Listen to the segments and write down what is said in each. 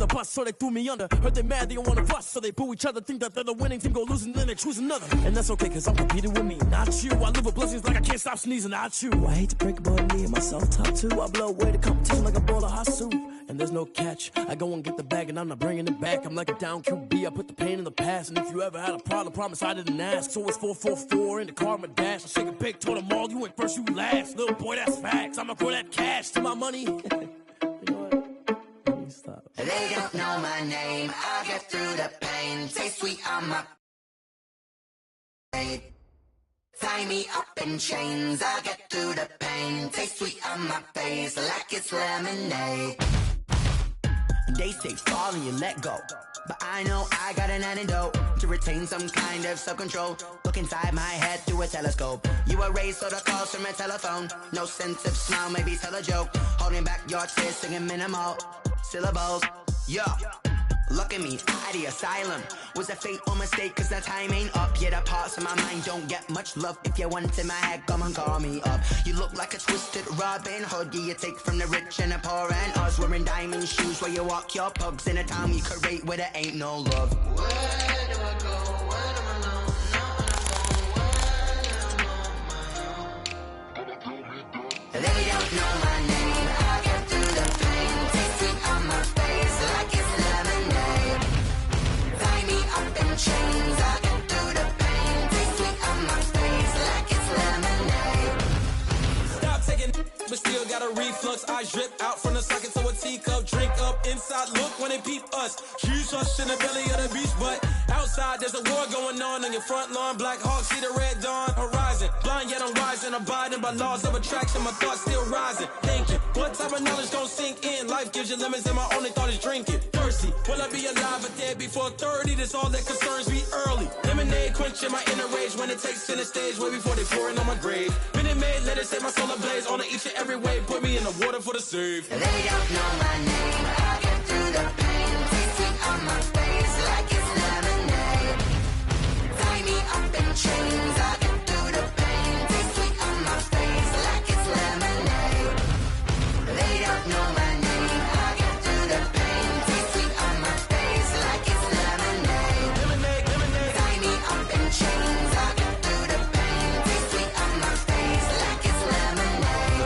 the bus, so they threw me under. Heard they mad, they don't wanna fuss, so they boo each other. Think that they're the winning team, go losing, then they choose another. And that's okay, cause I'm competing with me, not you. I live with blessings like I can't stop sneezing, not you. I hate to break it, but me and myself top two. I blow away the competition like a bowl of hot soup. And there's no catch, I go and get the bag and I'm not bringing it back. I'm like a down QB, I put the pain in the past. And if you ever had a problem, promise I didn't ask. So it's 444 in the car, my dash. I shake a big, told them all, you went first, you last. Little boy, that's facts, I'ma grow that cash to my money. You know what? Stop. They don't know my name, I get through the pain. Taste sweet on my plate. Tie me up in chains, I get through the pain. Taste sweet on my face like it's lemonade. They say fall and you let go, but I know I got an antidote to retain some kind of self-control. Look inside my head through a telescope. You erase all the calls from a telephone. No sense of smile, maybe tell a joke. Holding back your tears, singing minimal syllables. Yeah, look at me, out of the asylum. Was a fate or mistake, cause the time ain't up. Yeah, the parts of my mind don't get much love. If you want in my head, come and call me up. You look like a twisted Robin Hood. Yeah, you take from the rich and the poor and us. Wearing diamond shoes where you walk your pugs. In a town you create where there ain't no love. Where do I go? When I'm alone? Not on my own. They don't know my name, I get through the pain. Taste sweet on my face like it's lemonade. Tie me up in chains, I get through the pain. Taste sweet on my face like it's lemonade. Stop taking, but still got a reflux. I drip out from the socket to a teacup. Drink up inside, look when they peep us. Huge us in the belly of the beach, but outside there's a war going on your front lawn. Black Hawk, see the red dawn horizon. Blind yet I'm rising, abiding by laws of attraction. My thoughts still rising. Thinking, what type of knowledge gon' sink in? Life gives you lemons and my only thought is drinking. Thirsty, will I be alive or dead before 30? That's all that concerns me early. Lemonade quenching my inner rage when it takes center stage way before they pour it on my grave. Minute Maid, let it set my soul ablaze. On each and every way, put me in the water for the save. They don't know my name, I get through the pain. Taste sweet on my face like it's lemonade. Tie me up in chains, I get through the pain. Taste sweet on my face like it's lemonade. They don't know my name, I get through the pain. Taste sweet on my face like it's lemonade. Tie me up in chains, I get through the pain. Taste sweet on my face like it's lemonade.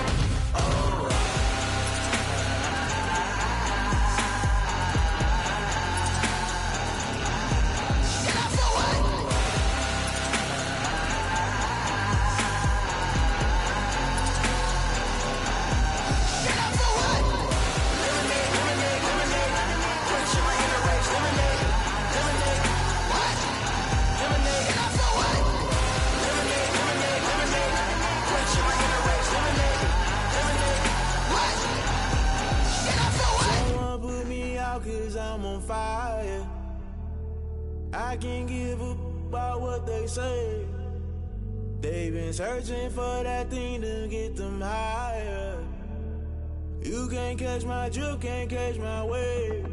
Someone put me out cause I'm on fire. I can't give a about what they say. They've been searching for that thing to get them higher. You can't catch my drift, can't catch my wave.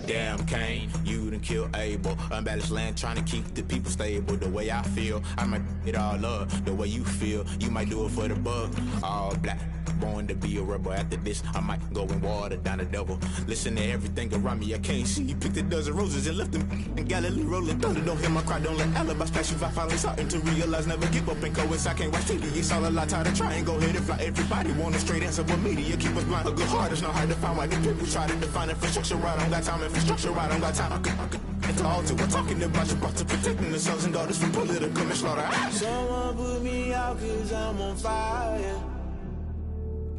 Damn Kane, you done killed Abel. Unbalanced land trying to keep the people stable. The way I feel, I might it all up. The way you feel, you might do it for the bug. All black, born to be a rebel. After this, I might go and water down the double. Listen to everything around me, I can't see. Picked a dozen roses and left them in Galilee rolling thunder. Don't hear my cry, don't let alibis flash. If I finally starting to realize, never give up and coincide. I can't watch TV, it's all a lot. Tired of trying, go ahead and fly. Everybody want a straight answer, but media keep us blind. A good heart is not hard to find. Why the people try to define infrastructure right? I don't got time, infrastructure right? I don't got time. I could it's all to we're talking about you, about to protecting the sons and daughters from political manslaughter. Someone put me out cause I'm on fire.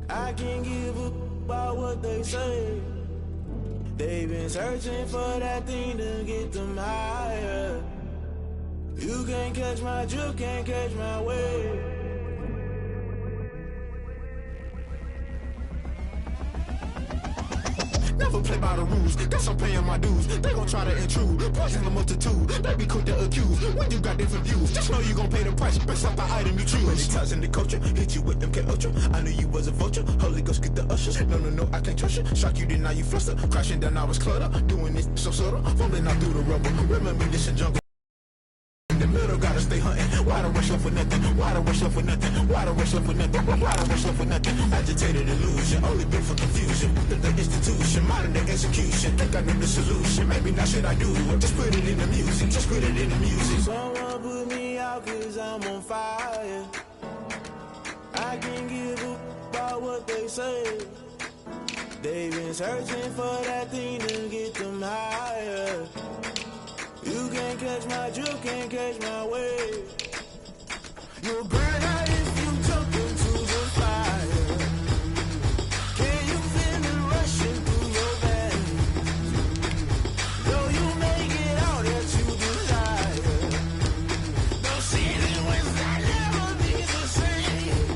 I can't give a about what they say. They've been searching for that thing to get them higher. You can't catch my drift, can't catch my wave. Never play by the rules, guess I'm paying my dues. They gon' try to intrude, poison the multitude. They be quick to accuse, when you got different views. Just know you gon' pay the price, based off the item you choose. Many ties in the culture, hit you with MK Ultra. I knew you was a vulture, Holy Ghost get the ushers. No, I can't trust you. Shock you, then now you fluster. Crashing down, I was clutter. Doing this so subtle, fumbling out through the rubble. Remember this in jungle. In the middle, gotta stay hunting. Why the rush up for nothing? Why the rush up for nothing? Why the rush up for nothing? Why the rush up for nothing? Agitated illusion, only been for confusion. The institution, modern day execution. Think I know the solution. Maybe now should I do it? Just put it in the music. Just put it in the music. Someone put me out 'cause I'm on fire. I can't give up about what they say. They've been searching for that thing to get them higher. You can't catch my drift, can't catch my wave. You'll burn out if you jump into the fire. Can you feel it rushing through your veins? Though you make it all that you desire. Those ceiling winds that never be the same.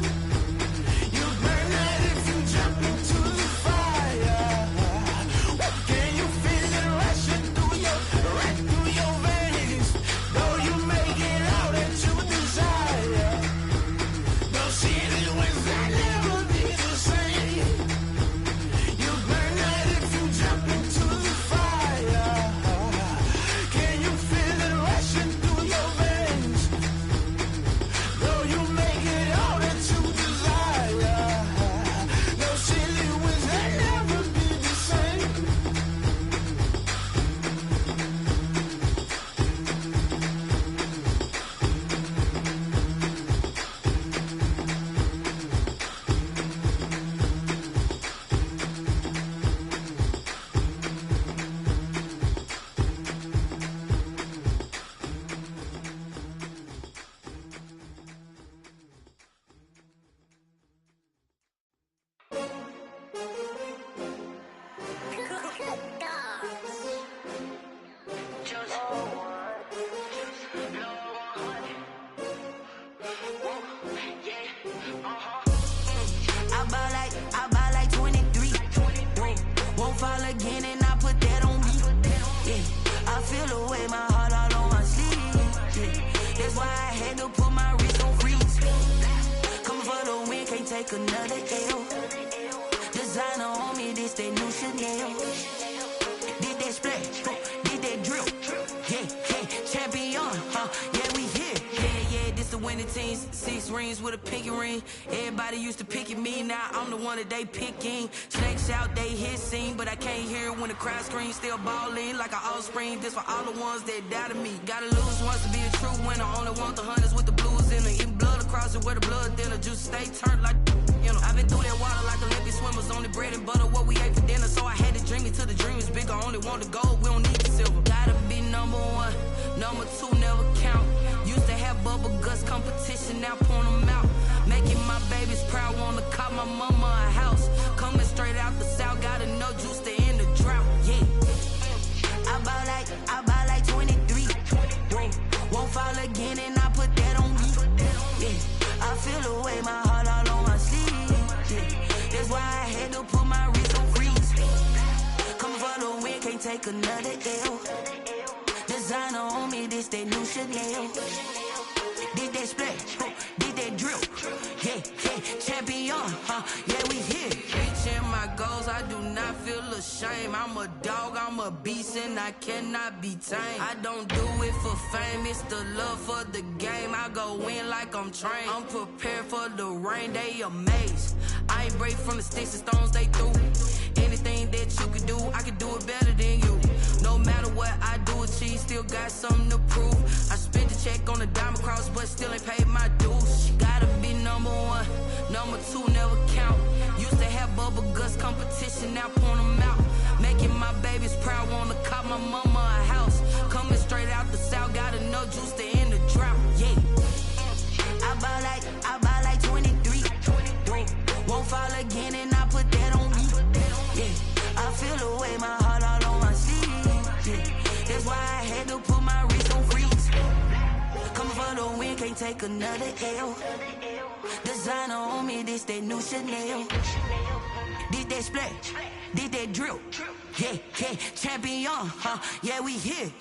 You burn out if you jump into the fire. Can you feel it rushing through your veins? Though you make it all that you desire. Those ceiling winds that never be the same. You burn out if you jump into the fire. Can you feel it rushing through your veins? Though you make it all that you desire. Those ceiling winds that never be the same. I buy like 23. Won't fall again and I put that on me. Yeah, I feel the way, my heart all on my sleeve. Yeah, that's why I had to put my wrist on freeze. Coming for the win, can't take another L. Designer on me, this that new Chanel. Did that splash, did that drill. Yeah, champion, yeah, we here. Yeah, this the winning teams. 6 rings with a pinky ring. Everybody used to pick at me, now I'm the one that they picking. Snakes out, they hit scene, but I can't hear it when the crowd screams. Still ballin' like an offspring. This for all the ones that doubted me. Gotta lose once to be a true winner. Only want the hunters with the blues in it. Eating blood across it where the blood thinner. Juice stay turned like, you know. I've been through that water like Olympic swimmers. Only bread and butter, what we ate for dinner. So I had to dream it till the dream is bigger. Only want the gold, we don't need the silver. Gotta be number 1, number 2 never count. Used to have bubble guts competition, now point them out. Making my babies proud, wanna call my mama a house. Coming straight out the south, gotta know juice to end the drought. Yeah, I buy like 23. Won't fall again and I put that on me. Yeah, I feel the way, my heart all on my sleeve. Yeah, that's why I had to put my wrist on freeze. Coming for the win, can't take another L. Designer on me, this that new Chanel. Did that splash, did that drill. Yeah, champion, yeah, we here. Reaching my goals, I do not feel ashamed. I'm a dog, I'm a beast, and I cannot be tamed. I don't do it for fame, it's the love for the game. I go in like I'm trained. I'm prepared for the rain, they amazed. I ain't break from the sticks and stones they threw. Anything that you could do, I could do it better than you. No matter what I do, achieve, still got something to prove. I spent the check on the diamond cross, but still ain't paid my dues. Gotta be number 1, number 2 never count. Used to have bubble guts competition, now point them out. Making my babies proud, wanna call my mama a house. Coming straight out the south, gotta know juice to end the drought. Yeah, I buy like 23. Won't fall again and I put that on me. Yeah, I feel the way, my heart all on my sleeve. Yeah, that's why I had to put my wrist on freeze. Coming for the win, can't take another L. Designer on me, this that new Chanel. Did that splash, did that drill. Yeah, champion, yeah, we here.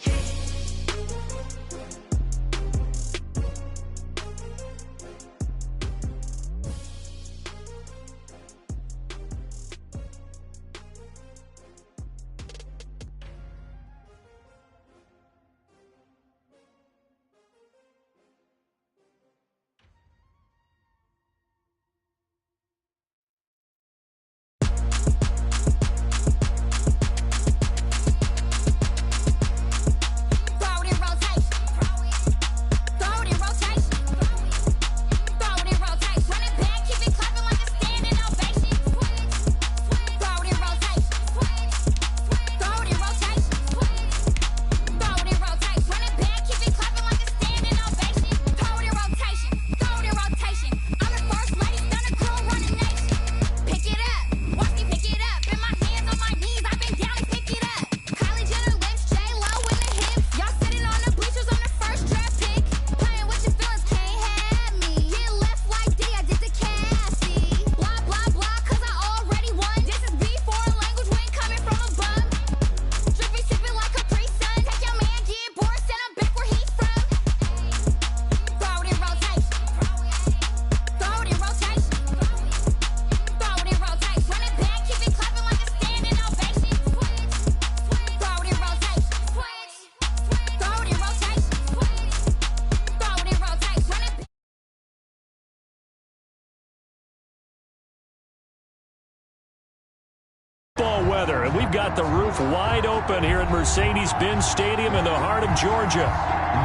we've got the roof wide open here at Mercedes-Benz Stadium in the heart of Georgia.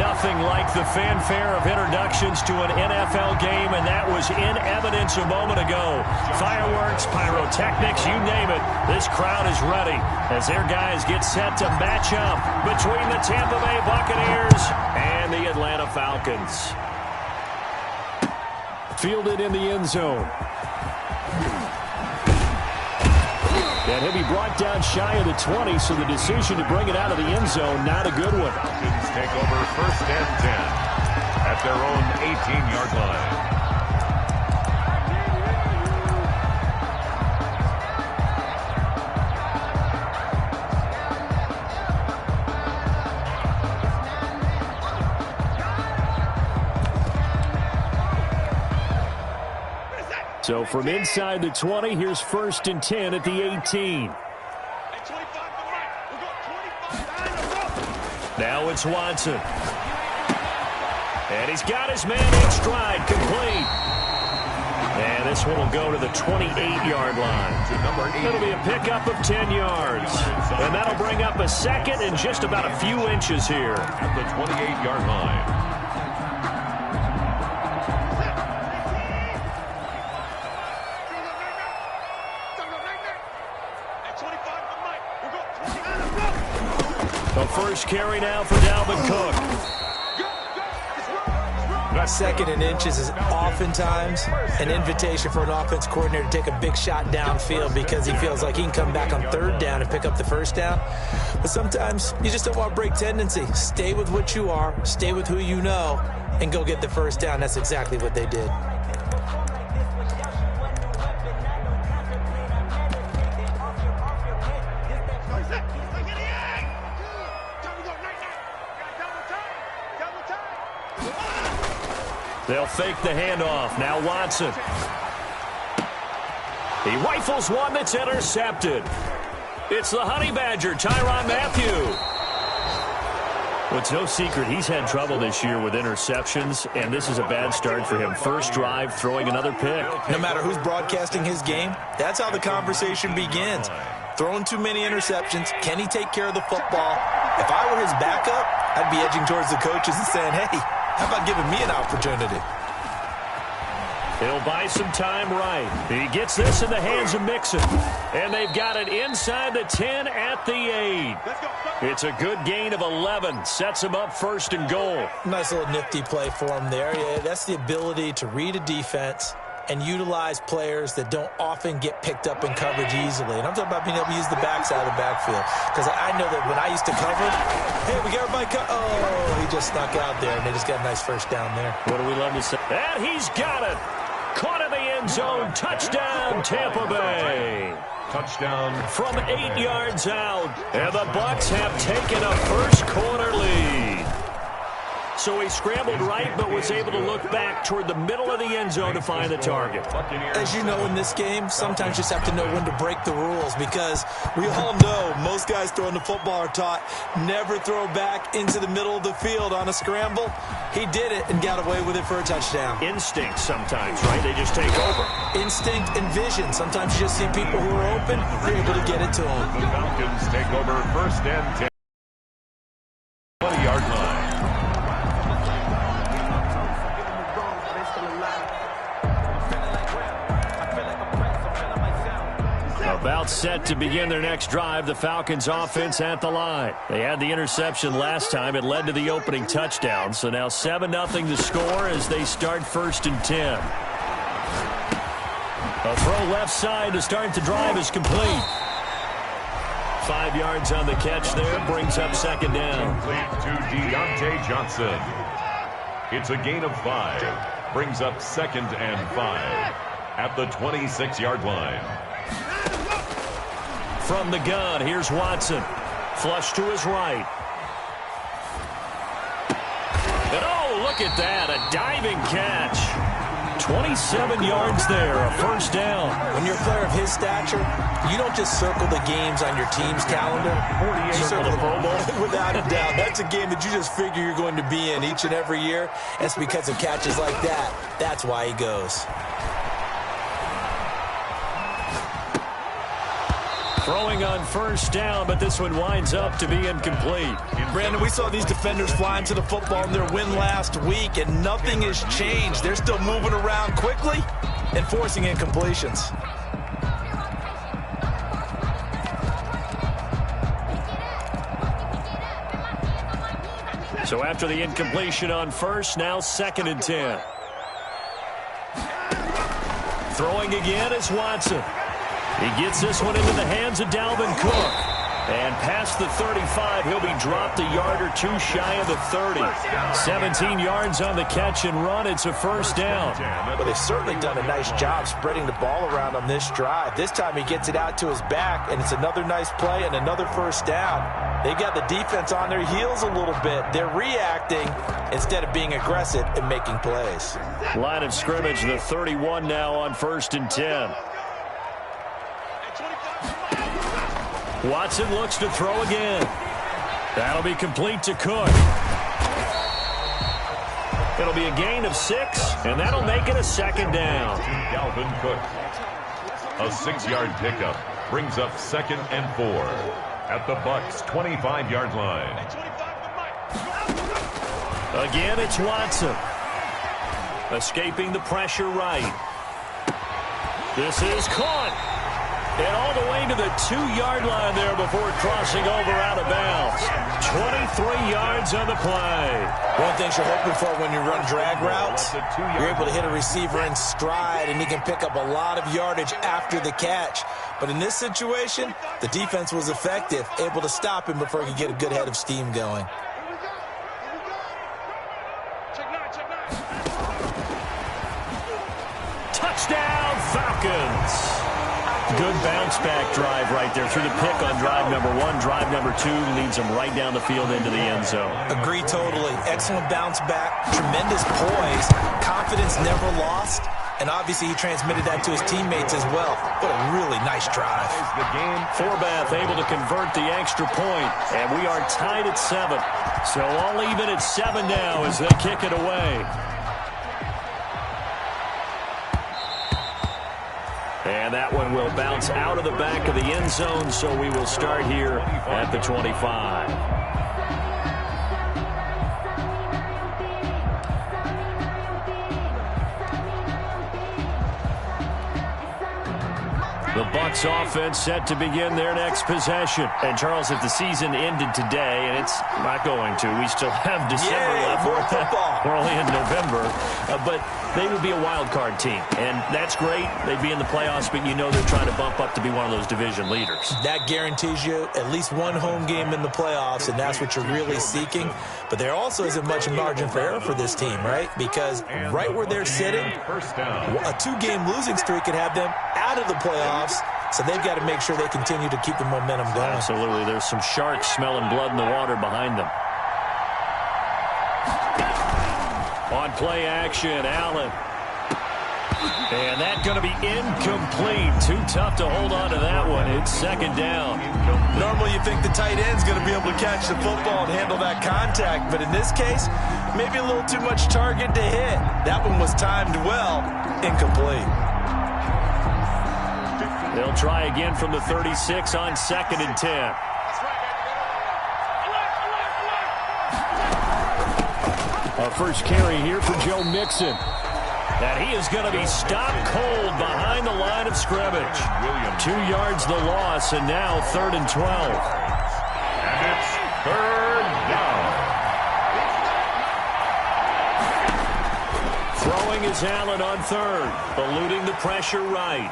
Nothing like the fanfare of introductions to an NFL game, and that was in evidence a moment ago. Fireworks, pyrotechnics, you name it. This crowd is ready as their guys get set to match up between the Tampa Bay Buccaneers and the Atlanta Falcons. Fielded in the end zone. And he'll be brought down shy of the 20, so the decision to bring it out of the end zone, not a good one. Falcons take over 1st and 10 at their own 18-yard line. So from inside the 20, here's 1st and 10 at the 18. Now it's Watson. And he's got his man in stride, complete. And this one will go to the 28-yard line. It'll be a pickup of 10 yards. And that'll bring up a second and just about a few inches here. At the 28-yard line. The first carry now for Dalvin Cook. 2nd and inches is oftentimes an invitation for an offense coordinator to take a big shot downfield because he feels like he can come back on 3rd down and pick up the 1st down. But sometimes you just don't want to break tendency. Stay with what you are, stay with who you know, and go get the 1st down. That's exactly what they did. They'll fake the handoff. Now Watson. He rifles one that's intercepted. It's the Honey Badger, Tyrann Mathieu. Well, it's no secret he's had trouble this year with interceptions, and this is a bad start for him. First drive, throwing another pick. No matter who's broadcasting his game, that's how the conversation begins. Throwing too many interceptions. Can he take care of the football? If I were his backup, I'd be edging towards the coaches and saying, hey, how about giving me an opportunity? He'll buy some time right. He gets this in the hands of Mixon. And they've got it inside the 10 at the 8. It's a good gain of 11. Sets him up 1st and goal. Nice little nifty play for him there. Yeah, that's the ability to read a defense and utilize players that don't often get picked up in coverage easily. And I'm talking about being able to use the backside of the backfield. Because I know that when I used to cover, hey, we got everybody oh, he just snuck out there, and they just got a nice 1st down there. What do we love to say? And he's got it. Caught in the end zone. Touchdown, Tampa Bay. Touchdown. From 8 yards out. And the Bucs have taken a first-quarter lead. So he scrambled right, but was able to look back toward the middle of the end zone to find the target. As you know, in this game, sometimes you just have to know when to break the rules, because we all know most guys throwing the football are taught never throw back into the middle of the field on a scramble. He did it and got away with it for a touchdown. Instinct sometimes, right? They just take over. Instinct and vision. Sometimes you just see people who are open, you're able to get it to them. The Falcons take over 1st and 10. 20-yard line. About set to begin their next drive, the Falcons offense at the line. They had the interception last time. It led to the opening touchdown. So now 7-0 to score as they start 1st and 10. A throw left side to start the drive is complete. 5 yards on the catch there, brings up 2nd down. Complete to Deontay Johnson. It's a gain of 5. Brings up 2nd and 5 at the 26-yard line. From the gun, here's Watson. Flush to his right. And oh, look at that, a diving catch. 27 yards there, a 1st down. When you're a player of his stature, you don't just circle the games on your team's calendar. You circle the Pro Bowl. Without a doubt. That's a game that you just figure you're going to be in each and every year. It's because of catches like that. That's why he goes. Throwing on first down, but this one winds up to be incomplete. Brandon, we saw these defenders flying to the football in their win last week, and nothing has changed. They're still moving around quickly and forcing incompletions. So after the incompletion on first, now 2nd and 10. Throwing again is Watson. He gets this one into the hands of Dalvin Cook. And past the 35, he'll be dropped a yard or two shy of the 30. 17 yards on the catch and run. It's a first down. But they've certainly done a nice job spreading the ball around on this drive. This time he gets it out to his back, and it's another nice play and another first down. They got the defense on their heels a little bit. They're reacting instead of being aggressive and making plays. Line of scrimmage, the 31 now on 1st and 10. Watson looks to throw again. That'll be complete to Cook. It'll be a gain of 6, and that'll make it a 2nd down. Dalvin Cook. A 6-yard pickup brings up 2nd and 4 at the Bucs' 25-yard line. Again, it's Watson. Escaping the pressure right. This is caught. And all the way to the 2-yard line there before crossing over out of bounds. 23 yards on the play. One thing you're hoping for when you run drag routes, you're able to hit a receiver in stride, and he can pick up a lot of yardage after the catch. But in this situation, the defense was effective, able to stop him before he could get a good head of steam going. Touchdown, Falcons. Good bounce-back drive right there through the pick on drive number 1. Drive number 2 leads them right down the field into the end zone. Agree totally. Excellent bounce-back, tremendous poise, confidence never lost, and obviously he transmitted that to his teammates as well. What a really nice drive. Forbath able to convert the extra point, and we are tied at 7. So all even at 7 now as they kick it away. And that one will bounce out of the back of the end zone, so we will start here at the 25. The Bucs offense set to begin their next possession. And, Charles, if the season ended today, and it's not going to, we still have December left. We're only in November. But they would be a wild card team. And that's great. They'd be in the playoffs, but you know they're trying to bump up to be one of those division leaders. That guarantees you at least one home game in the playoffs, and that's what you're really seeking. But there also isn't much margin for error for this team, right? Because right where they're sitting, a 2-game losing streak could have them out of the playoffs. So they've got to make sure they continue to keep the momentum going. Absolutely. There's some sharks smelling blood in the water behind them. On play action, Allen. And that's going to be incomplete. Too tough to hold on to that one. It's 2nd down. Normally you think the tight end's going to be able to catch the football and handle that contact. But in this case, maybe a little too much target to hit. That one was timed well. Incomplete. They'll try again from the 36 on 2nd and 10. A first carry here for Joe Mixon. And he is going to be stopped cold behind the line of scrimmage. 2 yards the loss, and now 3rd and 12. And it's 3rd down. Throwing is Allen on 3rd, eluding the pressure right.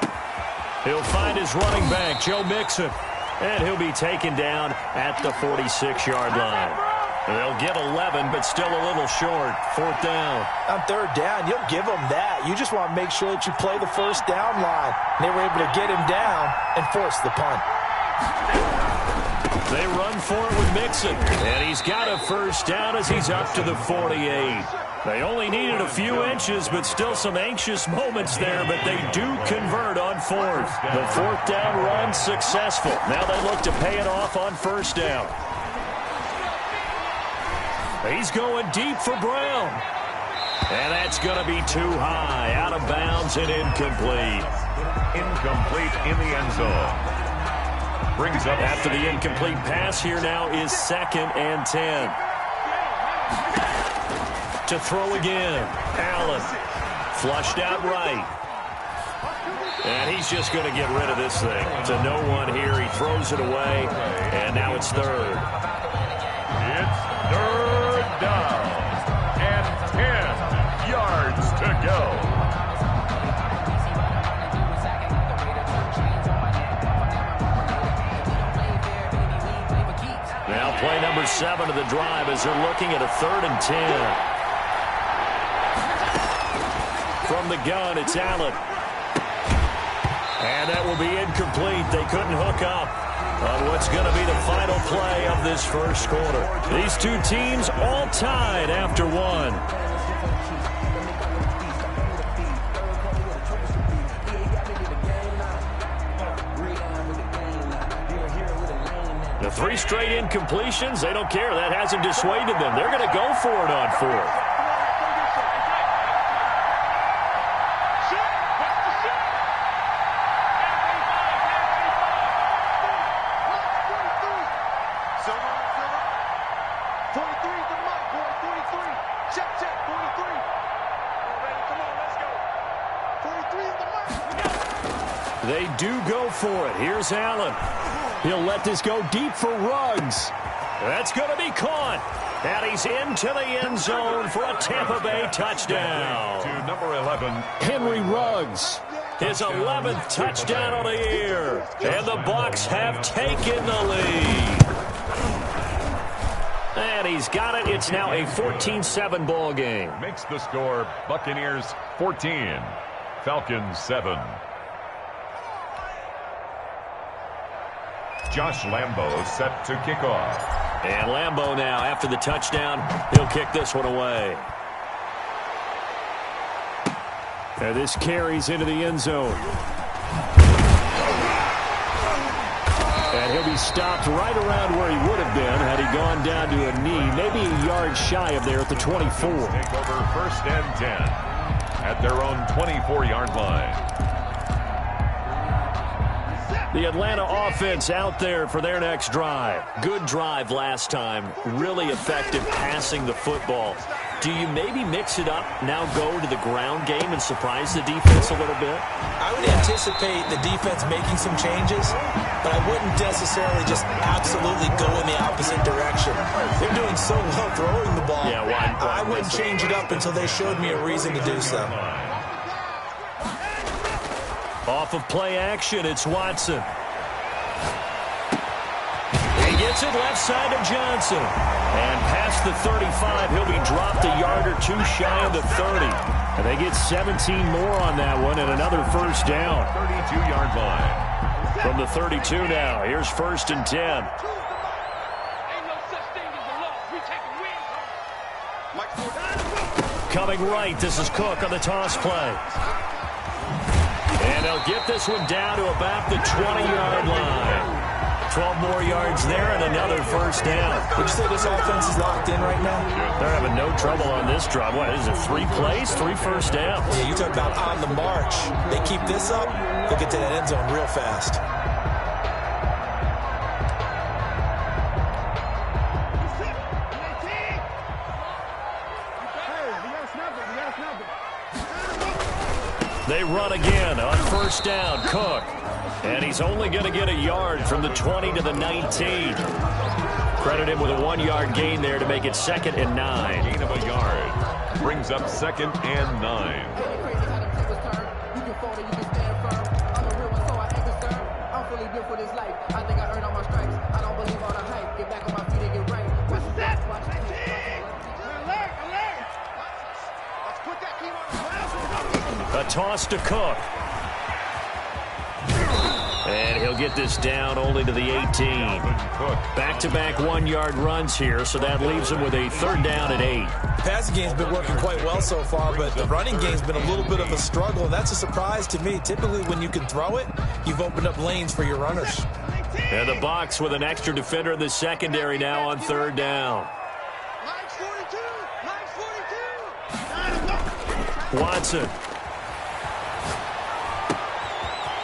He'll find his running back, Joe Mixon, and he'll be taken down at the 46-yard line. They'll get 11, but still a little short. 4th down. On 3rd down, you'll give them that. You just want to make sure that you play the first down line. They were able to get him down and force the punt. They run for it with Mixon, and he's got a first down as he's up to the 48. They only needed a few inches, but still some anxious moments there, but they do convert on 4th. The 4th down run successful. Now they look to pay it off on 1st down. He's going deep for Brown. And that's going to be too high, out of bounds and incomplete. Incomplete in the end zone. Brings up after the incomplete pass. Here now is 2nd and 10. To throw again. Allen. Flushed out right. And he's just going to get rid of this thing. To no one here. He throws it away. And now it's 3rd. It's 3rd down. And 10 yards to go. Now play number 7 of the drive as they're looking at a 3rd and 10. From the gun, it's Allen. And that will be incomplete. They couldn't hook up on what's going to be the final play of this first quarter. These two teams all tied after 1. The 3 straight incompletions, they don't care. That hasn't dissuaded them. They're going to go for it on 4th. They do go for it. Here's Allen. He'll let this go deep for Ruggs. That's going to be caught. And he's into the end zone for a Tampa Bay touchdown. To number 11, Henry Ruggs. His 11th touchdown of the year. And the Bucs have taken the lead. And he's got it. It's now a 14-7 ball game. Makes the score Buccaneers 14, Falcons 7. Josh Lambo set to kick off. And Lambo now, after the touchdown, he'll kick this one away. And this carries into the end zone. And he'll be stopped right around where he would have been had he gone down to a knee, maybe a yard shy of there at the 24. Take over 1st and 10 at their own 24-yard line. The Atlanta offense out there for their next drive. Good drive last time. Really effective passing the football. Do you maybe mix it up, now go to the ground game and surprise the defense a little bit? I would anticipate the defense making some changes, but I wouldn't necessarily just absolutely go in the opposite direction. They're doing so well throwing the ball. Yeah, I wouldn't change it up until they showed me a reason to do so. Off of play action, it's Watson. He gets it left side to Johnson. And past the 35, he'll be dropped a yard or two shy of the 30. And they get 17 more on that one and another first down. 32-yard line. From the 32 now, here's 1st and 10. Coming right, this is Cook on the toss play. And they'll get this one down to about the 20-yard line. 12 more yards there and another first down. Would you say this offense is locked in right now? They're having no trouble on this drive. What is it, 3 plays, 3 first downs? Yeah, you talk about on the march. They keep this up, they'll get to that end zone real fast. They run again on first down. Cook. And he's only going to get a yard from the 20 to the 19. Credit him with a 1-yard gain there to make it 2nd and 9. Gain of a yard. Brings up 2nd and 9. A toss to Cook. And he'll get this down only to the 18. Back-to-back 1-yard runs here, so that leaves him with a 3rd down and 8. The passing game's been working quite well so far, but the running game's been a little bit of a struggle, and that's a surprise to me. Typically, when you can throw it, you've opened up lanes for your runners. And the Bucs with an extra defender in the secondary now on 3rd down. Watson.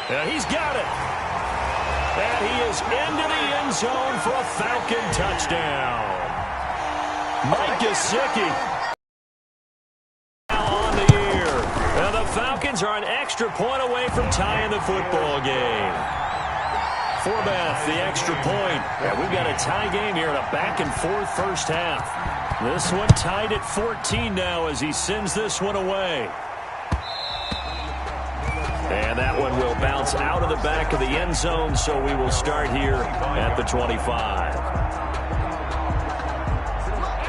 Yeah, he's got it. And And he is into the end zone for a Falcon touchdown. Mike Gesicki now on the year. And the Falcons are an extra point away from tying the football game. Forbath, the extra point. And we've got a tie game here in a back-and-forth first half. This one tied at 14 now as he sends this one away. And that one will bounce out of the back of the end zone, so we will start here at the 25.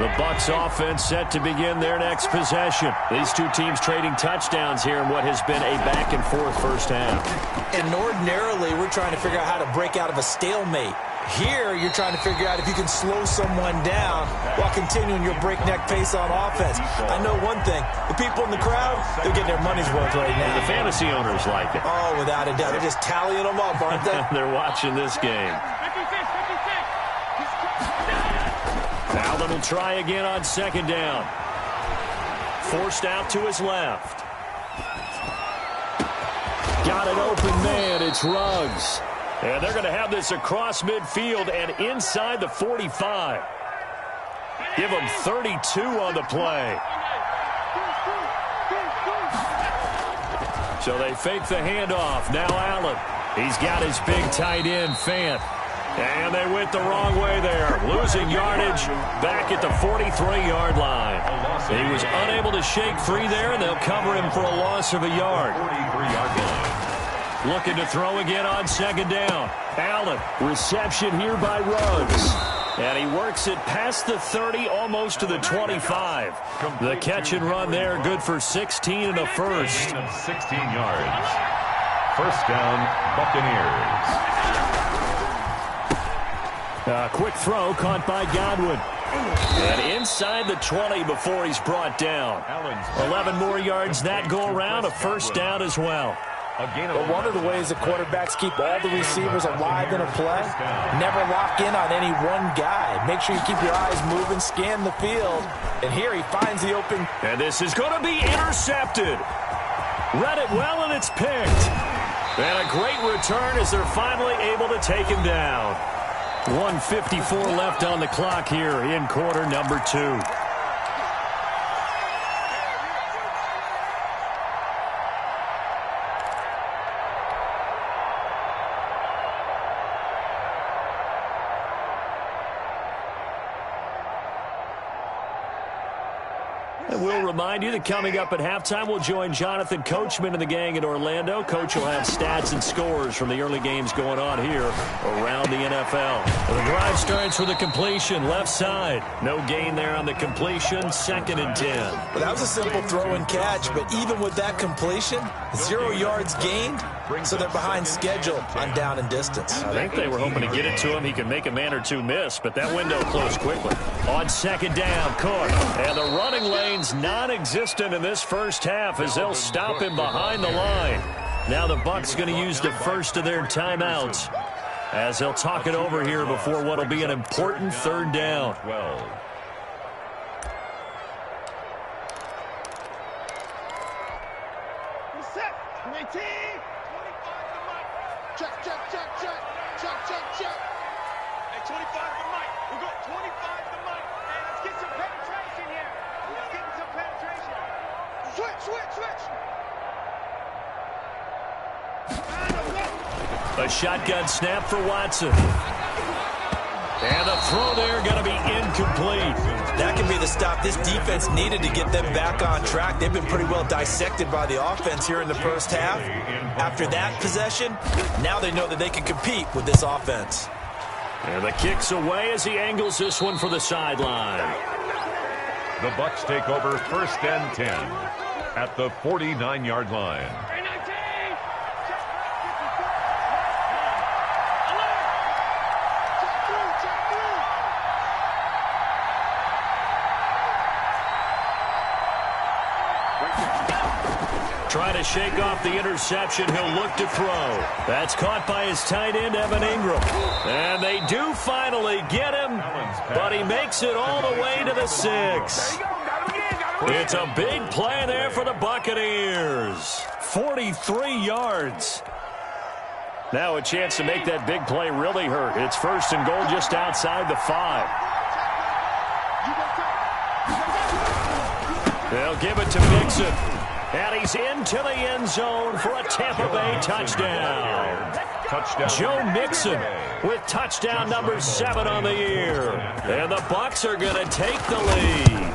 The Bucs offense set to begin their next possession. These two teams trading touchdowns here in what has been a back-and-forth first half. And ordinarily, we're trying to figure out how to break out of a stalemate. Here, you're trying to figure out if you can slow someone down while continuing your breakneck pace on offense. I know one thing. The people in the crowd, they're getting their money's worth right now. And the fantasy owners like it. Oh, without a doubt. They're just tallying them up, aren't they? They're watching this game. Allen will try again on second down. Forced out to his left. Got an open man. It's Ruggs. And they're going to have this across midfield and inside the 45. Give them 32 on the play. So they fake the handoff. Now Allen. He's got his big tight end, Fant. And they went the wrong way there. Losing yardage back at the 43-yard line. He was unable to shake free there, and they'll cover him for a loss of a yard. 43-yard line. Looking to throw again on second down. Allen, reception here by Ruggs. And he works it past the 30, almost to the 25. The catch and run there, good for 16 and a first. Gain of 16 yards. First down, Buccaneers. A quick throw caught by Godwin. And inside the 20 before he's brought down. 11 more yards that go around, a first down as well. But one of the ways that quarterbacks keep all the receivers alive in a play, never lock in on any one guy. Make sure you keep your eyes moving, scan the field. And here he finds the open. And this is going to be intercepted. Read it well, and it's picked. And a great return as they're finally able to take him down. 1:54 left on the clock here in quarter number 2. We'll remind you that coming up at halftime, we'll join Jonathan Coachman and the gang in Orlando. Coach will have stats and scores from the early games going on here around the NFL. Well, the drive starts with a completion, left side. No gain there on the completion, 2nd and 10. Well, that was a simple throw and catch, but even with that completion, 0 yards gained, so they're behind schedule on down and distance. I think they were hoping to get it to him. He could make a man or two miss, but that window closed quickly. On second down, Cook. And the running lane's non-existent in this first half as they'll stop him behind the line. Now the Bucs going to use the first of their timeouts as they'll talk it over here before what will be an important third down. 12. A shotgun snap for Watson. And the throw there going to be incomplete. That can be the stop this defense needed to get them back on track. They've been pretty well dissected by the offense here in the first half. After that possession, now they know that they can compete with this offense. And the kick's away as he angles this one for the sideline. The Bucs take over 1st and 10 at the 49-yard line. Trying to shake off the interception. He'll look to throw. That's caught by his tight end, Evan Ingram. And they do finally get him, but he makes it all the way to the 6. It's a big play there for the Buccaneers. 43 yards. Now a chance to make that big play really hurt. It's 1st and goal just outside the 5. They'll give it to Mixon. And he's into the end zone for a Tampa Bay touchdown. Joe Mixon with touchdown number 7 on the year. And the Bucs are going to take the lead.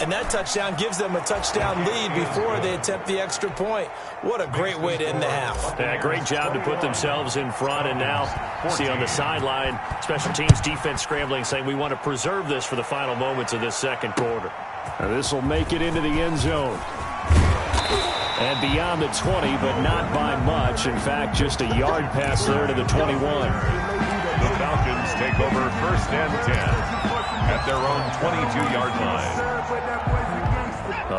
And that touchdown gives them a touchdown lead before they attempt the extra point. What a great way to end the half. Yeah, great job to put themselves in front. And now, see on the sideline, special teams defense scrambling, saying we want to preserve this for the final moments of this second quarter. Now this will make it into the end zone. And beyond the 20, but not by much. In fact, just a yard pass there to the 21. The Falcons take over 1st and 10 at their own 22-yard line.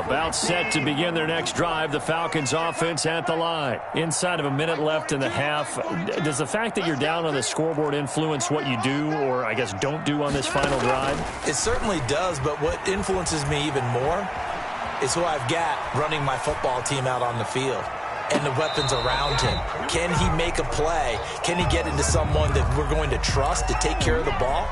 About set to begin their next drive. The Falcons offense at the line. Inside of a minute left in the half. Does the fact that you're down on the scoreboard influence what you do, or I guess don't do on this final drive? It certainly does, but what influences me even more is who I've got running my football team out on the field and the weapons around him. Can he make a play? Can he get into someone that we're going to trust to take care of the ball?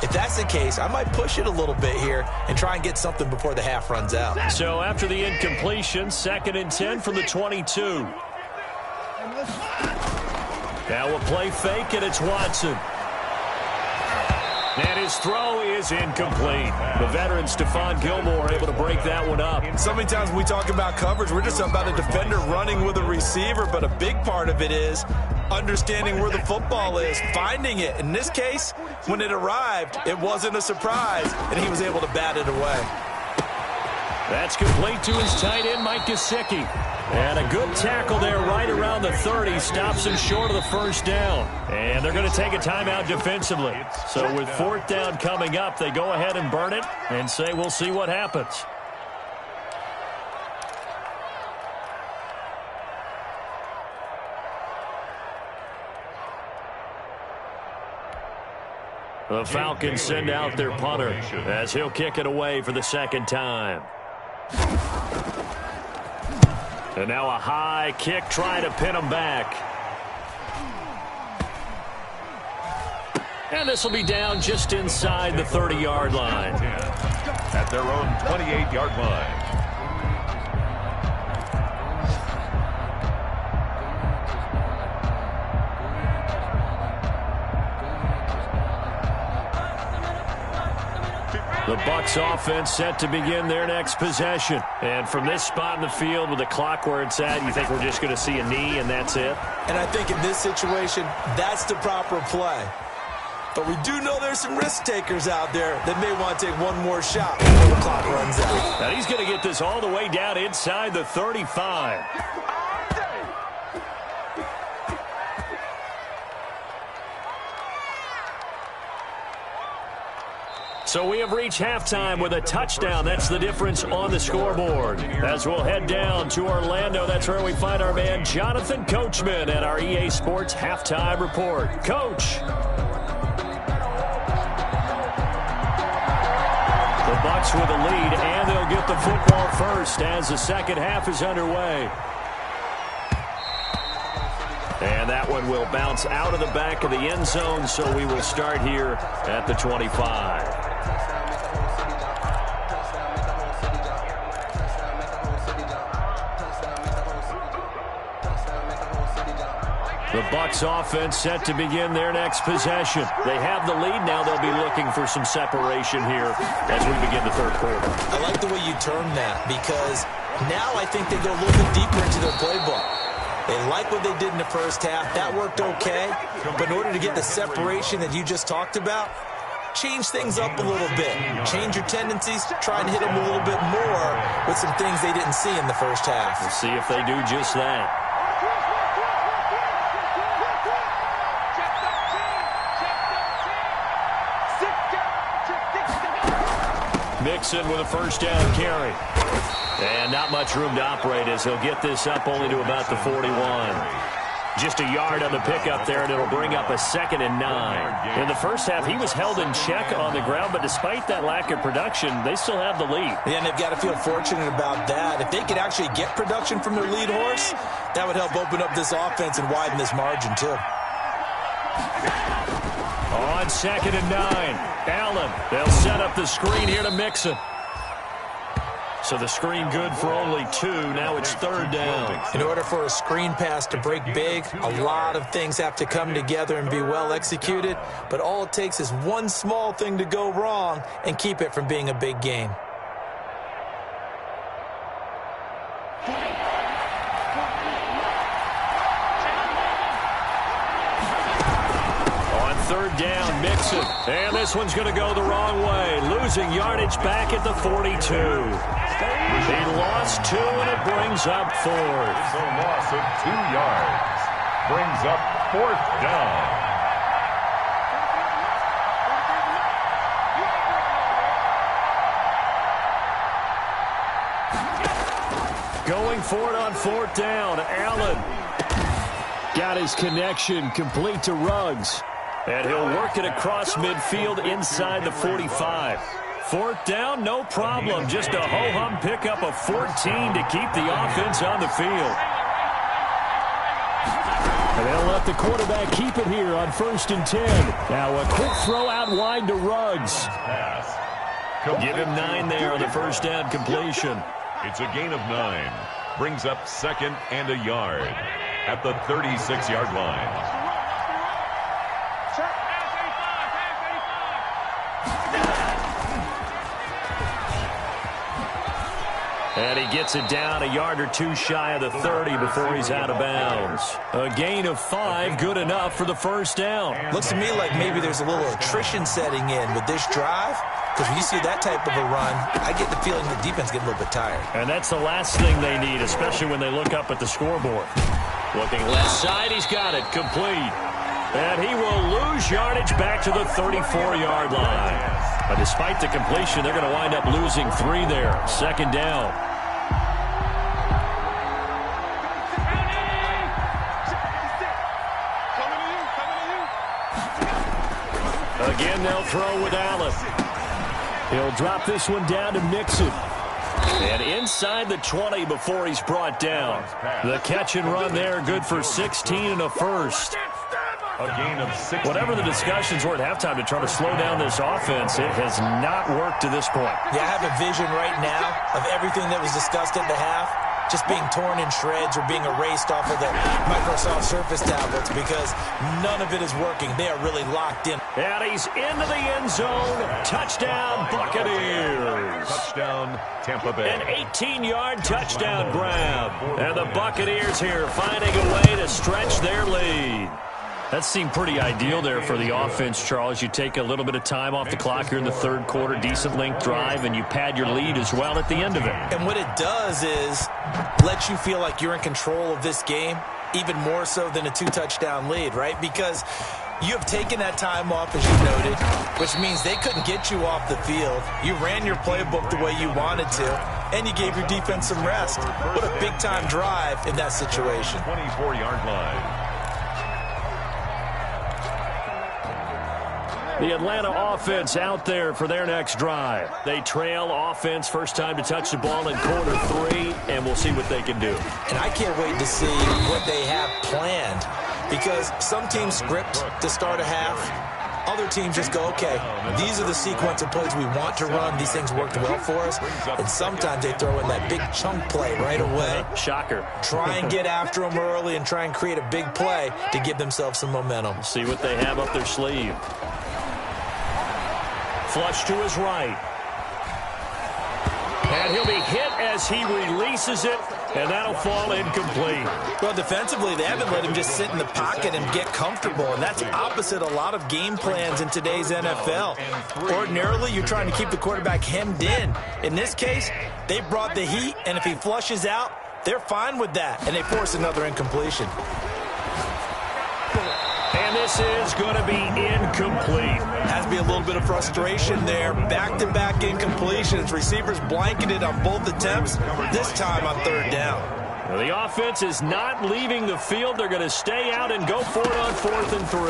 If that's the case, I might push it a little bit here and try and get something before the half runs out. So after the incompletion, 2nd and 10 from the 22. Now a play fake, and it's Watson. And his throw is incomplete. The veteran Stephon Gilmore able to break that one up. So many times when we talk about coverage, we're just about a defender running with a receiver, but a big part of it is understanding where the football is, finding it. In this case, when it arrived, it wasn't a surprise, and he was able to bat it away. That's complete to his tight end, Mike Gesicki. And a good tackle there right around the 30. Stops him short of the 1st down. And they're going to take a timeout defensively. So with 4th down coming up, they go ahead and burn it and say we'll see what happens. The Falcons send out their punter as he'll kick it away for the 2nd time. And now a high kick trying to pin him back. And this will be down just inside the 30-yard line. At their own 28-yard line. The Bucs offense set to begin their next possession. And from this spot in the field with the clock where it's at, you think we're just going to see a knee and that's it? And I think in this situation, that's the proper play. But we do know there's some risk takers out there that may want to take one more shot before the clock runs out. Now he's going to get this all the way down inside the 35. So we have reached halftime with a touchdown. That's the difference on the scoreboard. As we'll head down to Orlando, that's where we find our man Jonathan Coachman at our EA Sports Halftime Report. Coach. The Bucs with the lead, and they'll get the football first as the second half is underway. And that one will bounce out of the back of the end zone, so we will start here at the 25. The Bucs offense set to begin their next possession. They have the lead. Now they'll be looking for some separation here as we begin the third quarter. I like the way you termed that because now I think they go a little bit deeper into their playbook. They like what they did in the first half. That worked okay. But in order to get the separation that you just talked about, change things up a little bit. Change your tendencies. Try and hit them a little bit more with some things they didn't see in the first half. We'll see if they do just that. Mixon with a first down carry. And not much room to operate as he'll get this up only to about the 41. Just a yard on the pickup there, and it'll bring up a 2nd and 9. In the first half, he was held in check on the ground, but despite that lack of production, they still have the lead. Yeah, and they've got to feel fortunate about that. If they could actually get production from their lead horse, that would help open up this offense and widen this margin, too. On 2nd and 9, Allen. They'll set up the screen here to Mixon. So the screen good for only 2. Now it's 3rd down. In order for a screen pass to break big, a lot of things have to come together and be well executed. But all it takes is one small thing to go wrong and keep it from being a big game. On 3rd down, Mixon. And this one's going to go the wrong way. Losing yardage back at the 42. He lost 2, and it brings up 4th. It's a loss of 2 yards. Brings up 4th down. Going for it on 4th down. Allen got his connection complete to Ruggs. And he'll work it across midfield inside the 45. 4th down, no problem. Just a ho-hum pickup of 14 to keep the offense on the field. And they'll let the quarterback keep it here on 1st and 10. Now a quick throw out wide to Ruggs. Give him 9 there on the 1st down completion. It's a gain of 9. Brings up 2nd and a yard at the 36-yard line. And he gets it down a yard or 2 shy of the 30 before he's out of bounds. A gain of 5, good enough for the 1st down. Looks to me like maybe there's a little attrition setting in with this drive, because when you see that type of a run, I get the feeling the defense gets a little bit tired. And that's the last thing they need, especially when they look up at the scoreboard. Looking left side, he's got it, complete. And he will lose yardage back to the 34-yard line. But despite the completion, they're going to wind up losing 3 there. 2nd down. Again, they'll throw with Allen. He'll drop this one down to Mixon. And inside the 20 before he's brought down. The catch and run there, good for 16 and a first. A gain of 6. Whatever the discussions were at halftime to try to slow down this offense, it has not worked to this point. Yeah, I have a vision right now of everything that was discussed at the half just being torn in shreds or being erased off of the Microsoft Surface tablets, because none of it is working. They are really locked in. And he's into the end zone. Touchdown, Buccaneers. Touchdown, Tampa Bay. An 18-yard touchdown grab. And the Buccaneers here finding a way to stretch their lead. That seemed pretty ideal there for the offense, Charles. You take a little bit of time off the clock here in the 3rd quarter, decent length drive, and you pad your lead as well at the end of it. And what it does is let you feel like you're in control of this game, even more so than a 2-touchdown lead, right? Because you have taken that time off, as you noted, which means they couldn't get you off the field. You ran your playbook the way you wanted to, and you gave your defense some rest. What a big-time drive in that situation. 24-yard line. The Atlanta offense out there for their next drive. They trail offense, first time to touch the ball in quarter 3, and we'll see what they can do. And I can't wait to see what they have planned, because some teams script to start a half. Other teams just go, okay, these are the sequence of plays we want to run. These things worked well for us. And sometimes they throw in that big chunk play right away. Shocker. Try and get after them early and try and create a big play to give themselves some momentum. See what they have up their sleeve. Flush to his right. And he'll be hit as he releases it, and that'll fall incomplete. Well, defensively, they haven't let him just sit in the pocket and get comfortable, and that's opposite a lot of game plans in today's NFL. Ordinarily, you're trying to keep the quarterback hemmed in. In this case, they brought the heat, and if he flushes out, they're fine with that, and they force another incompletion. And this is going to be incomplete. Has to be a little bit of frustration there. Back-to-back incompletions. Receivers blanketed on both attempts, this time on 3rd down. The offense is not leaving the field. They're going to stay out and go for it on 4th and 3.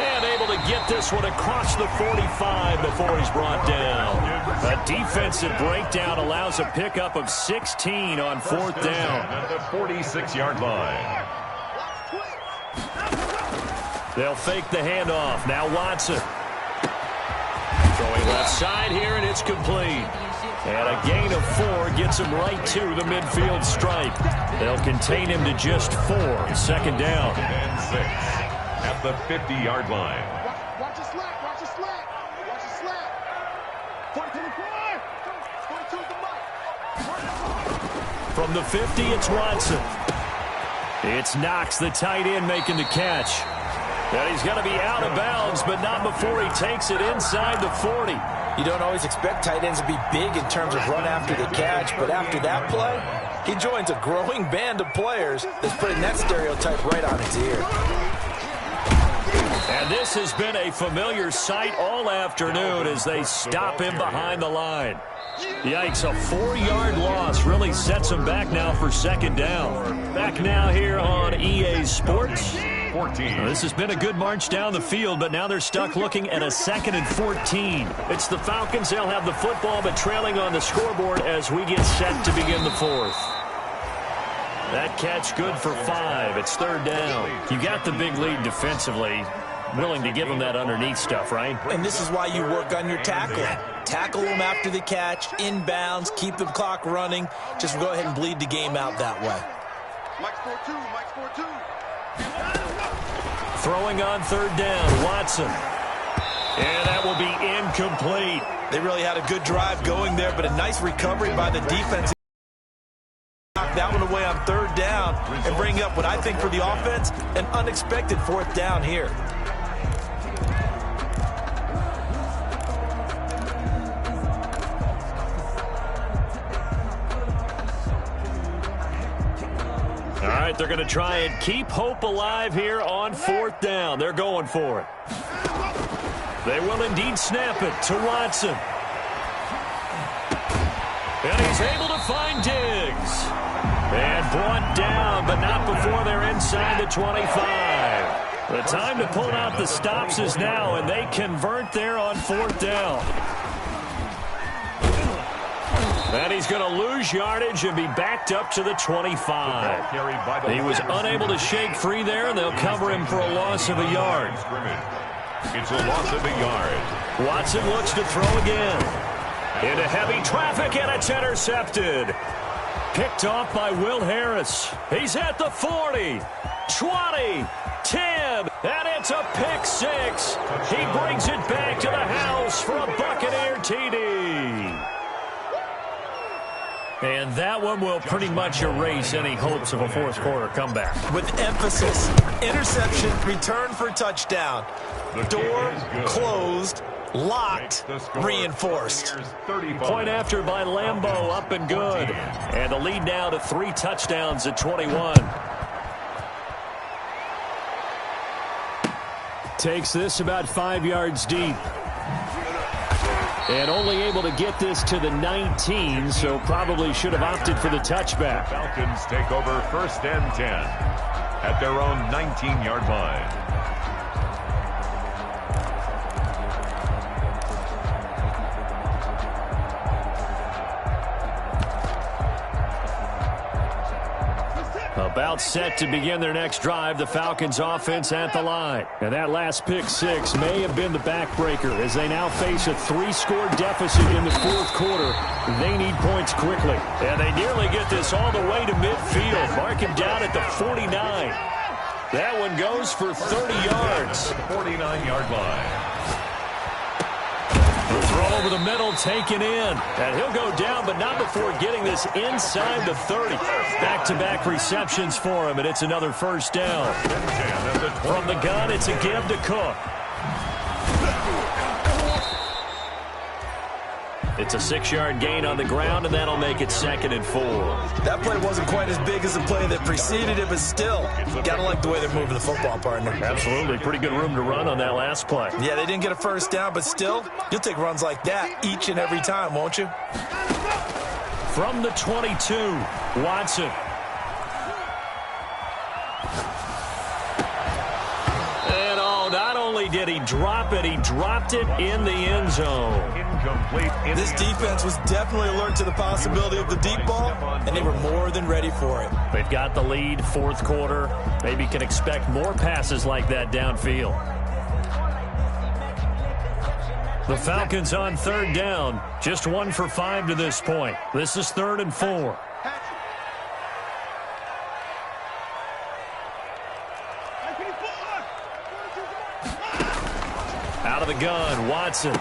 And able to get this one across the 45 before he's brought down. A defensive breakdown allows a pickup of 16 on 4th down. At the 46-yard line. They'll fake the handoff. Now Watson. Throwing left side here, and it's complete. And a gain of 4 gets him right to the midfield stripe. They'll contain him to just 4. 2nd down. And 6 at the 50-yard line. Watch the slack. Watch the slack. Watch the slack. 42 to the right. From the 50, it's Watson. It's Knox, the tight end, making the catch. And he's going to be out of bounds, but not before he takes it inside the 40. You don't always expect tight ends to be big in terms of run after the catch, but after that play, he joins a growing band of players that's putting that stereotype right on its ear. And this has been a familiar sight all afternoon as they stop him behind the line. Yikes, a 4-yard loss really sets him back now for 2nd down. Back now here on EA Sports. 14. This has been a good march down the field, but now they're stuck looking at a 2nd and 14. It's the Falcons. They'll have the football, but trailing on the scoreboard as we get set to begin the 4th. That catch good for 5. It's 3rd down. You got the big lead defensively. Willing to give them that underneath stuff, right? And this is why you work on your tackling. Tackle them after the catch, inbounds, keep the clock running. Just go ahead and bleed the game out that way. Mike's 4-2. Mike's 4-2. Throwing on 3rd down, Watson. And that will be incomplete. They really had a good drive going there, but a nice recovery by the defense. Knock that one away on 3rd down and bring up what I think for the offense, an unexpected 4th down here. All right, they're going to try and keep hope alive here on 4th down. They're going for it. They will indeed snap it to Watson. And he's able to find Diggs. And brought down, but not before they're inside the 25. The time to pull out the stops is now, and they convert there on 4th down. And he's going to lose yardage and be backed up to the 25. He was unable to shake free there, and they'll cover him for a loss of a yard. It's a loss of a yard. Watson looks to throw again. Into heavy traffic, and it's intercepted. Picked off by Will Harris. He's at the 40, 20, 10, and it's a pick 6. He brings it back to the house for a Buccaneer TD. And that one will pretty much erase any hopes of a 4th quarter comeback. With emphasis, interception, return for touchdown. Door closed, locked, reinforced. Point after by Lambeau, up and good. And the lead now to 3 touchdowns at 21. Takes this about 5 yards deep. And only able to get this to the 19, so probably should have opted for the touchback. Falcons take over 1st and 10 at their own 19-yard line. About set to begin their next drive, the Falcons offense at the line. And that last pick 6 may have been the backbreaker as they now face a 3-score deficit in the 4th quarter. They need points quickly. And they nearly get this all the way to midfield. Mark him down at the 49. That one goes for 30 yards. 49-yard line. The throw over the middle taken in. And he'll go down, but not before getting this inside the 30. Back-to-back receptions for him, and it's another 1st down. From the gun, it's a give to Cook. It's a 6-yard gain on the ground, and that'll make it 2nd and 4. That play wasn't quite as big as the play that preceded it, but still, gotta like the way they're moving the football, partner. Absolutely. Pretty good room to run on that last play. Yeah, they didn't get a 1st down, but still, you'll take runs like that each and every time, won't you? From the 22, Watson. And not only did he drop it, he dropped it in the end zone. Incomplete. This defense was definitely alert to the possibility of the deep ball, and they were more than ready for it. They've got the lead, fourth quarter. Maybe can expect more passes like that downfield. The Falcons on third down, just 1 for 5 to this point. This is 3rd and 4. Out of the gun, Watson.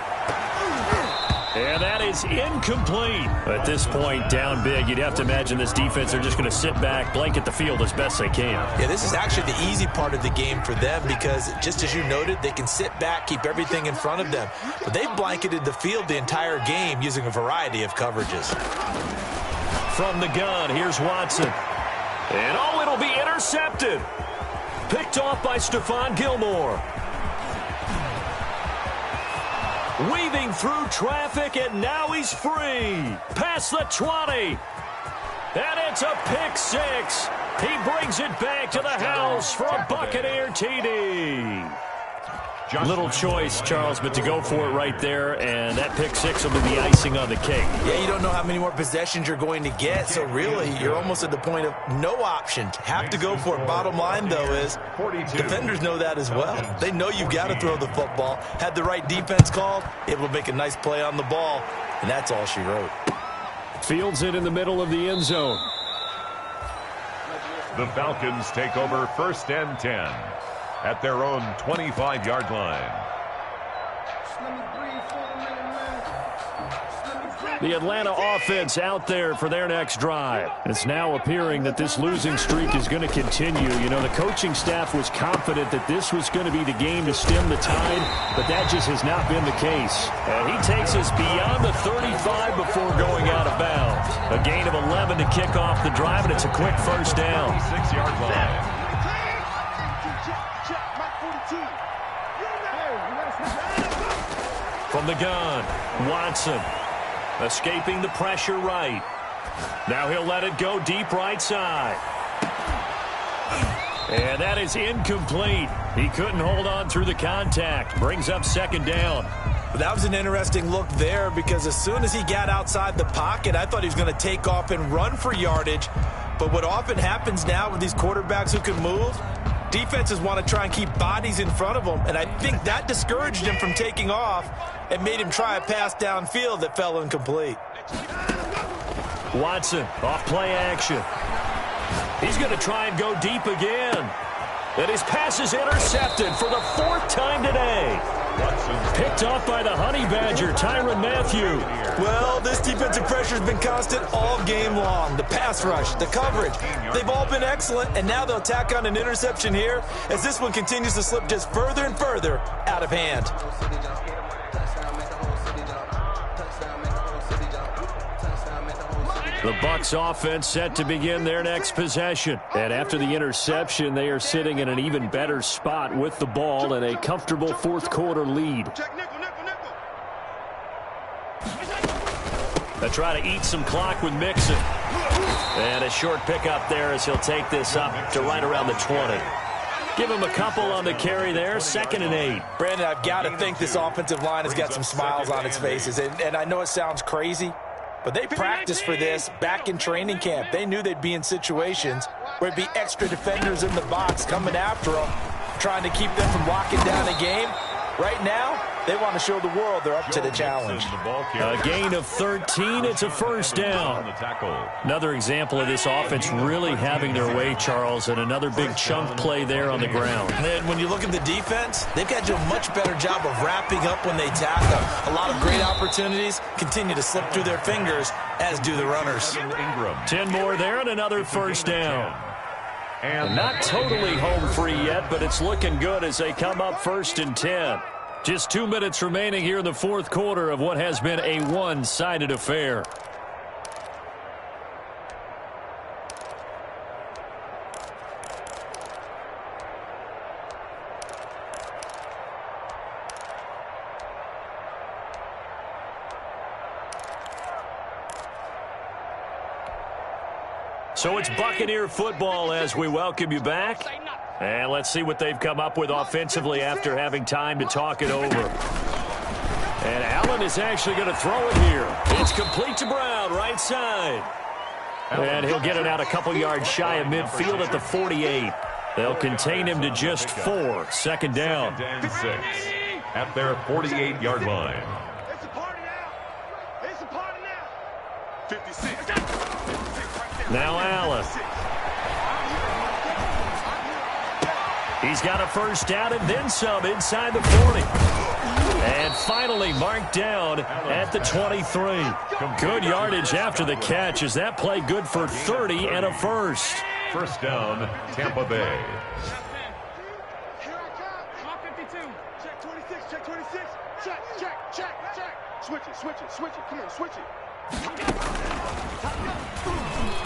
And that is incomplete. At this point, down big, you'd have to imagine this defense are just going to sit back, blanket the field as best they can. Yeah, this is actually the easy part of the game for them because, just as you noted, they can sit back, keep everything in front of them. But they've blanketed the field the entire game using a variety of coverages. From the gun, here's Watson. And, it'll be intercepted. Picked off by Stephon Gilmore. Weaving through traffic, and now he's free. Past the 20. And it's a pick 6. He brings it back to the house for a Buccaneer TD. Little choice, Charles, but to go for it right there, and that pick 6 will be the icing on the cake. Yeah, you don't know how many more possessions you're going to get, so really you're almost at the point of no option. Have to go for it. Bottom line, though, is defenders know that as well. They know you've got to throw the football. Had the right defense called, able to make a nice play on the ball, and that's all she wrote. Fields it in the middle of the end zone. The Falcons take over 1st and 10 at their own 25-yard line. The Atlanta offense out there for their next drive. It's now appearing that this losing streak is going to continue. You know, the coaching staff was confident that this was going to be the game to stem the tide, but that just has not been the case. And he takes us beyond the 35 before going out of bounds. A gain of 11 to kick off the drive, and it's a quick first down. 6-yard line. From the gun, Watson. Escaping the pressure right. Now he'll let it go deep right side. And that is incomplete. He couldn't hold on through the contact. Brings up 2nd down. That was an interesting look there because as soon as he got outside the pocket, I thought he was going to take off and run for yardage. But what often happens now with these quarterbacks who can move, defenses want to try and keep bodies in front of them, and I think that discouraged him from taking off and made him try a pass downfield that fell incomplete. Watson, off play action. He's going to try and go deep again. And his pass is intercepted for the 4th time today. Picked off by the Honey Badger, Tyrann Mathieu. Well, this defensive pressure has been constant all game long. The pass rush, the coverage, they've all been excellent, and now they'll tack on an interception here as this one continues to slip just further and further out of hand. The Bucs offense set to begin their next possession. And after the interception, they are sitting in an even better spot with the ball and a comfortable 4th quarter lead. They try to eat some clock with Mixon. And a short pickup there as he'll take this up to right around the 20. Give him a couple on the carry there, 2nd and 8. Brandon, I've got to think this offensive line has got some smiles on its faces. And I know it sounds crazy, but they practiced for this back in training camp. They knew they'd be in situations where it'd be extra defenders in the box coming after them, trying to keep them from locking down a game. Right now, they want to show the world they're up to the challenge. A gain of 13. It's a first down. Another example of this offense really having their way, Charles, and another big chunk play there on the ground. And when you look at the defense, they've got to do a much better job of wrapping up when they tackle. A lot of great opportunities continue to slip through their fingers, as do the runners. 10 more there and another first down. And not totally home free yet, but it's looking good as they come up 1st and 10. Just 2 minutes remaining here in the 4th quarter of what has been a one-sided affair. So it's Buccaneer football as we welcome you back. And let's see what they've come up with offensively after having time to talk it over. And Allen is actually going to throw it here. It's complete to Brown, right side. And he'll get it out a couple yards shy of midfield at the 48. They'll contain him to just 4. Second down. Second and 6 at their 48-yard line. It's a party now. It's a party now. 56. Now Allen. He's got a first down and then some inside the 40. And finally marked down at the 23. Good yardage after the catch. Is that play good for 30 and a first? First down, Tampa Bay. Here I come. Clock 52. Check 26. Check 26. Check. Switch it. Come on, switch it.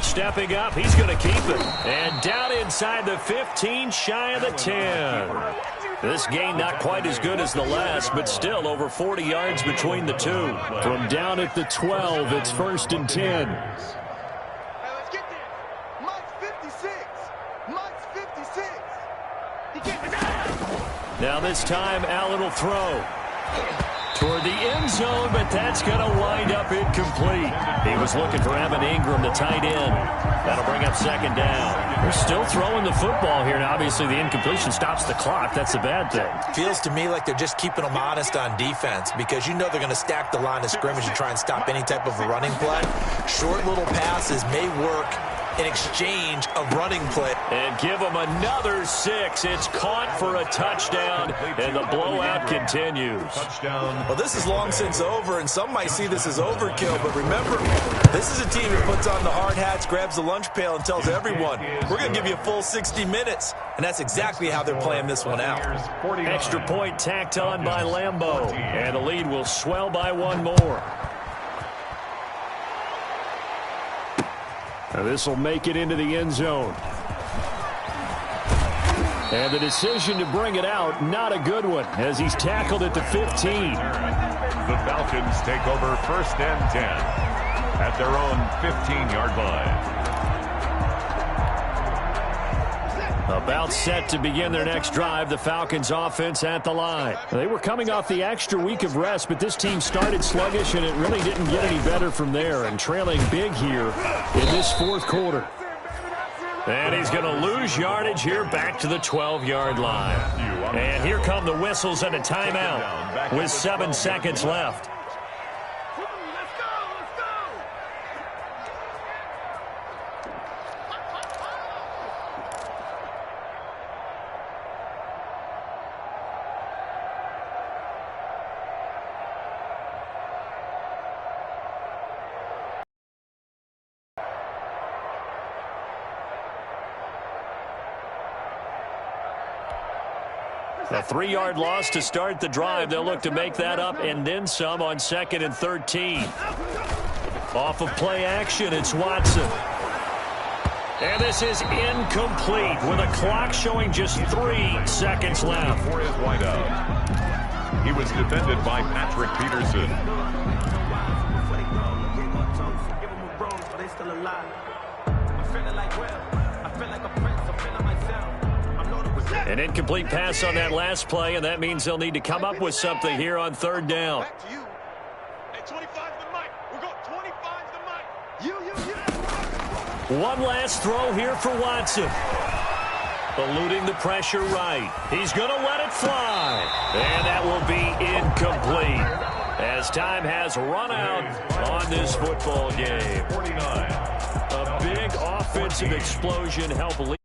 Stepping up, he's going to keep it. And down inside the 15, shy of the 10. This game not quite as good as the last, but still over 40 yards between the two. From down at the 12, it's first and 10. Hey, let's get there. Mike's 56. He gets it. Now this time, Allen will throw toward the end zone, but that's going to wind up incomplete. He was looking for Evan Ingram, the tight end. That'll bring up second down. They're still throwing the football here, and obviously the incompletion stops the clock. That's the bad thing. Feels to me like they're just keeping them honest on defense because you know they're going to stack the line of scrimmage and try and stop any type of a running play. Short little passes may work in exchange of running play. And give them another 6. It's caught for a touchdown, and the blowout continues. Touchdown. Well, this is long since over, and some might see this as overkill, but remember, this is a team that puts on the hard hats, grabs the lunch pail, and tells everyone, we're going to give you a full 60 minutes, and that's exactly how they're playing this one out. Extra point tacked on by Lambeau, and the lead will swell by one more. Now this will make it into the end zone. And the decision to bring it out, not a good one, as he's tackled at the 15. The Falcons take over first and 10 at their own 15-yard line. About set to begin their next drive, the Falcons offense at the line. They were coming off the extra week of rest, but this team started sluggish, and it really didn't get any better from there, and trailing big here in this fourth quarter. And he's going to lose yardage here back to the 12-yard line. And here come the whistles and a timeout with 7 seconds left. A 3-yard loss to start the drive. They'll look to make that up and then some on 2nd and 13. Off of play action, it's Watson. And this is incomplete with a clock showing just 3 seconds left. For his wideout. He was defended by Patrick Peterson. An incomplete pass on that last play, and that means they'll need to come up with something here on third down. Back to you. Hey, 25's the mic. We're going 25's the mic. You. One last throw here for Watson. Eluding the pressure right. He's going to let it fly. And that will be incomplete as time has run out on this football game. 49. A big offensive explosion helped lead.